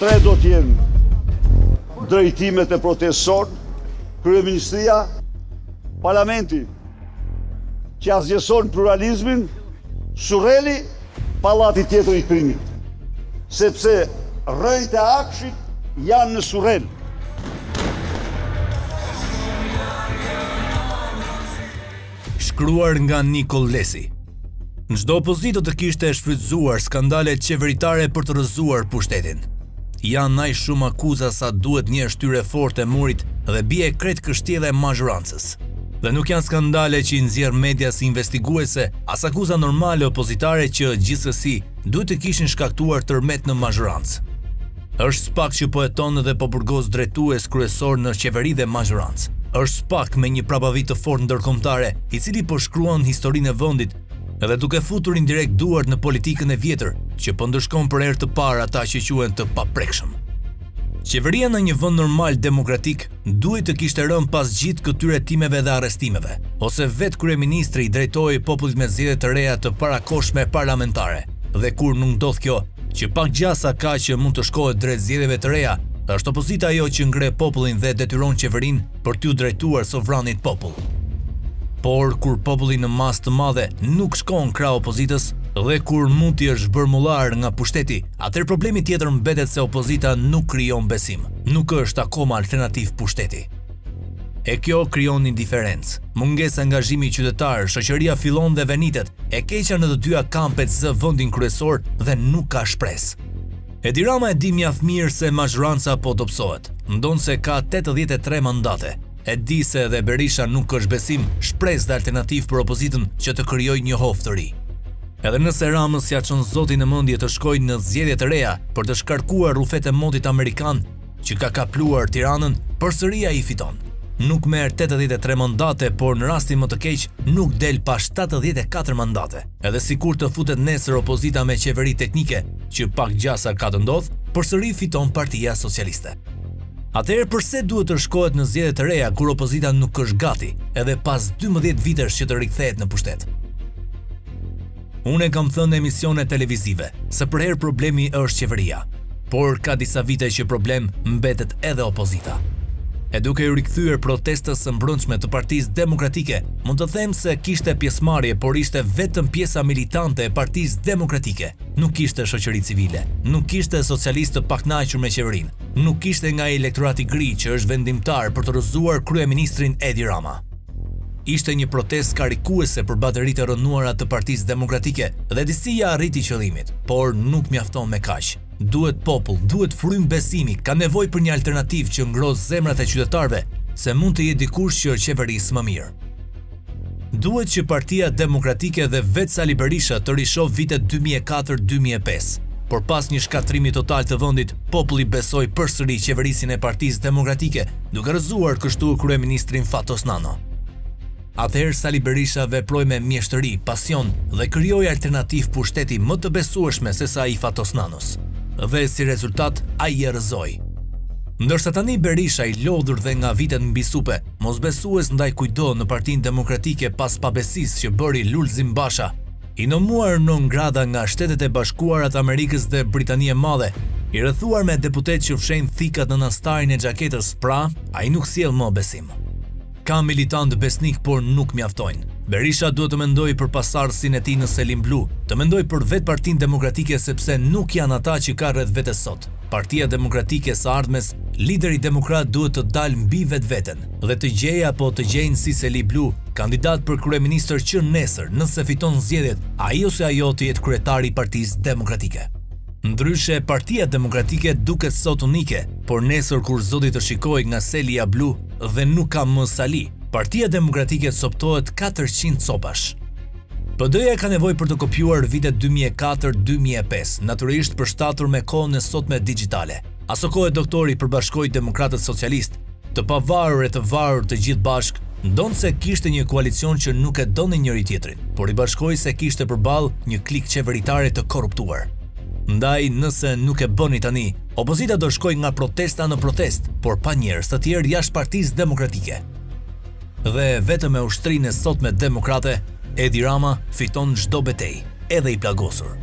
3 do t'jenë drejtimet e protestor, kryeministria, parlamenti që asgjëson pluralizmin, Surreli, pallati tjetër i Krimit. Sepse rrejt e Akshit janë në Surrel. Shkruar nga Nikol Lesi. Çdo opozitë të kishte shfrytzuar skandale qeveritare për të rrëzuar pushtetin. Janë aq shumë akuza sa duhet një shtyrë forte e murit dhe bie krejt kështjella e mazhorancës. Dhe nuk janë skandale që i nxjerr media si investiguese, as akuza normale opozitare që gjithsesi duhet të kishin shkaktuar tërmet në mazhorancë. Është SPAK që po heton dhe po burgos drejtues kryesor në qeveri dhe mazhorancë. Është SPAK me një prapavit të fortë ndërkombëtare, i cili po shkruan historinë e vendit edhe duke futur indirekt duart në politikën e vjetër, që po ndëshkon për herë të parë ata që quhen të paprekshëm. Qeveria në një vend normal demokratik duhet të kishte rënë pas gjithë këtyre timeve dhe arrestimeve, ose vetë kryeministri i drejtohej popullit me zgjedhje të reja të parakohshme parlamentare. Dhe kur nuk ndodh kjo, që pak gjasa ka që mund të shkohet drejt zgjedhjeve të reja, është opozita ajo që ngre popullin dhe detyron qeverinë për t'u drejtuar sovranit popull. Por kur populli në masë të madhe nuk shkon krah opozitës dhe kur mund t'i është zhbërmullar nga pushteti, atëherë problemi tjetër mbetet se opozita nuk krijon besim, nuk është akoma alternativ pushteti. E kjo krijon indiferencë, mungesë angazhimi qytetar, shoqëria fillon dhe venitet, e keqja në të dyja kampet zë vendin kryesor dhe nuk ka shpresë. Edi Rama e di mjaft mirë se mazhoranca po dobësohet, ndonse ka 83 mandate. E di se edhe Berisha nuk është besim, shpresë dhe alternativ për opozitën që të krijojë një hof të ri. Edhe nëse Ramës ja çon zoti në mendje të shkojë në zgjedhje të reja për të shkarkuar rrufet e motit amerikan që ka kapluar Tiranën, përsëri ai fiton. Nuk merr 83 mandate, por në rastin më të keq nuk del pa 74 mandate. Edhe sikur të futet nesër opozita me qeveri teknike, që pak gjasa ka të ndodh, përsëri fiton Partia Socialiste. Atëherë përse duhet të shkohet në zgjedhje të reja kur opozita nuk është gati, edhe pas 12 vitesh që të rikthehet në pushtet? Unë kam thënë në emisione televizive se për herë problemi është qeveria, por ka disa vite që problem mbetet edhe opozita. E duke u rikthyer protestës së mbrëmshme të Partisë Demokratike, mund të them se kishte pjesëmarrje, por ishte vetëm pjesa militante e Partisë Demokratike. Nuk kishte shoqëri civile, nuk kishte socialistë të pakënaqur me qeverinë, nuk kishte nga elektorati gri që është vendimtar për të rrëzuar kryeministrin Edi Rama. Ishte një protestë karikuese për bateritë e rënuara të Partisë Demokratike dhe disia arriti qëllimit, por nuk mjafton me kaq. Duhet popull, duhet frym besimi, ka nevojë për një alternativë që ngros zemrat e qytetarëve, se mund të jetë dikush që qeverisë më mirë. Duhet që Partia Demokratike dhe vetë Sali Berisha të rishoh vitet 2004-2005. Por pas një shkatrimi total të vendit, populli besoi përsëri qeverisin e Partisë Demokratike, duke rrëzuar kështu kryeministrin Fatos Nano. Atëherë Sali Berisha veproi me mjeshtëri, pasion dhe krijoi alternativë pushteti më të besueshme se sa i Fatos Nanos. Dhe si rezultat, ai e rrëzoi. Ndërsa tani Berisha i lodhur dhe nga vitet mbi supe, mosbesues ndaj kujdo në Partinë Demokratike pas pabesisë që bëri Lulzim Basha, i nomuar non grata nga Shtetet e Bashkuara të Amerikës dhe Britania e Madhe, i rrethuar me deputet që fshehin thikat në nastarin e xhaketës, pra ai nuk sjell më besim. Ka militant besnik, por nuk mjaftojnë. Berisha duhet të mendojë për pasardhësinë e tij në Selim Blu, të mendojë për vetë Partinë Demokratike sepse nuk janë ata që ka rreth vetes sot. Partia Demokratike së ardhmes, lideri demokrat duhet të dalë mbi vetveten dhe të gjejë apo të gjejnë si Selim Blu, kandidat për kryeministër që nesër, nëse fiton zgjedhjet, ai ose ajo të jetë kryetari i Partisë Demokratike. Ndryshe, Partia Demokratike duket sot unike, por nesër kur zoti të shikojë nga Selia Blu dhe nuk ka më Sali, Partia Demokratike soptohet 400 copash. PD-ja ka nevojë për të kopjuar vitet 2004-2005, natyrisht përshtatur me kohën e sotme digjitale. Aso kohë doktori përbashkoi demokratët socialist, të pavarur e të varur të gjithë bashk, ndonse kishte një koalicion që nuk e doni njëri tjetrin, por i bashkoi se kishte përballë një klik qeveritare të korruptuar. Ndaj, nëse nuk e bëni tani, opozita do shkojë nga protesta në protest, por pa njerëz të tjerë jashtë Partisë Demokratike. Dhe vetëm me ushtrinë e sotme demokrate, Edi Rama fiton çdo betejë, edhe i plagosur.